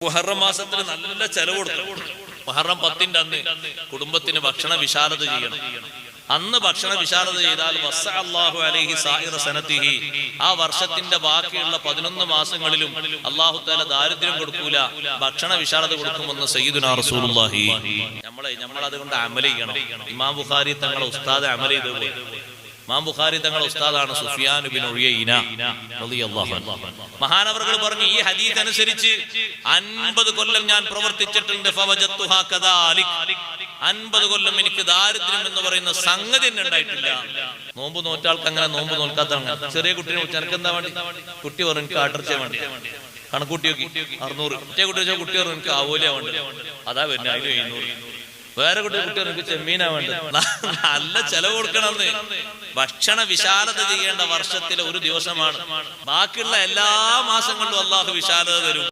മുഹറം മാസത്തിൽ നല്ല ചെലവ് കൊടുക്കണം. മുഹറം 10-ന്റെ അന്ന് കുടുംബത്തിന് ഭക്ഷണ വിശാലത ചെയ്യണം. അന്ന് ഭക്ഷണ വിശാലത ചെയ്താൽ വസ്സഅല്ലാഹു അലൈഹി സായിറ സനതിഹി, ആ വർഷത്തിന്റെ ബാക്കിയുള്ള 11 മാസങ്ങളിലും അല്ലാഹു തആല ദാരിദ്ര്യം കൊടുക്കൂല, ഭക്ഷണ വിശാലത കൊടുക്കുമെന്ന് സയ്യിദുനാ റസൂലുള്ളാഹി. നമ്മൾ അതുകൊണ്ട് അമൽ ചെയ്യണം. ഇമാം ബുഖാരി തങ്ങളുടെ ഉസ്താദ് അമൽ ചെയ്തതുപോലെ. ഇമാം ബുഖാരി തങ്ങളുടെ ഉസ്താദാണ് സുഫിയാൻ ഇബ്നു ഉയൈന റളിയല്ലാഹു അൻഹു. മഹാനവറുകൾ പറഞ്ഞു, ഈ ഹദീസ് അനുസരിച്ച് 50 കൊല്ലം ഞാൻ പ്രവർത്തിച്ചിട്ടുണ്ട്. ഫവജത്തുഹാ കദാലിക്, 50 കൊല്ലം എനിക്ക് ദാരിദ്ര്യം എന്ന് പറയുന്ന സംഗതി തന്നെ ഉണ്ടായിട്ടില്ല. നോമ്പ് നോറ്റാൾക്ക് അങ്ങനെ, നോമ്പ് നോൽക്കാത്ത അങ്ങനെ. ചെറിയ കുട്ടിനെ വിളിച്ച് എനിക്ക് എന്താ വേണ്ടി? കുട്ടി പറഞ്ഞു എനിക്ക് ആട്ടർച്ച വേണ്ടി. കണക്കൂട്ടി നോക്കി 600. മറ്റേ കുട്ടി വെച്ചാൽ കുട്ടി പറഞ്ഞു എനിക്ക് ആവോലിയാ വേണ്ടി. അതാ വരുന്നത്, അതിന് 700. വേറെ കുട്ടി എനിക്ക് ചെമ്മീനാ വേണ്ടത്. നല്ല ചെലവ് കൊടുക്കണമെന്ന്. ഭക്ഷണ വിശാലത ചെയ്യേണ്ട വർഷത്തിലെ ഒരു ദിവസമാണ്. ബാക്കിയുള്ള എല്ലാ മാസങ്ങളിലും അള്ളാഹു വിശാലത തരും.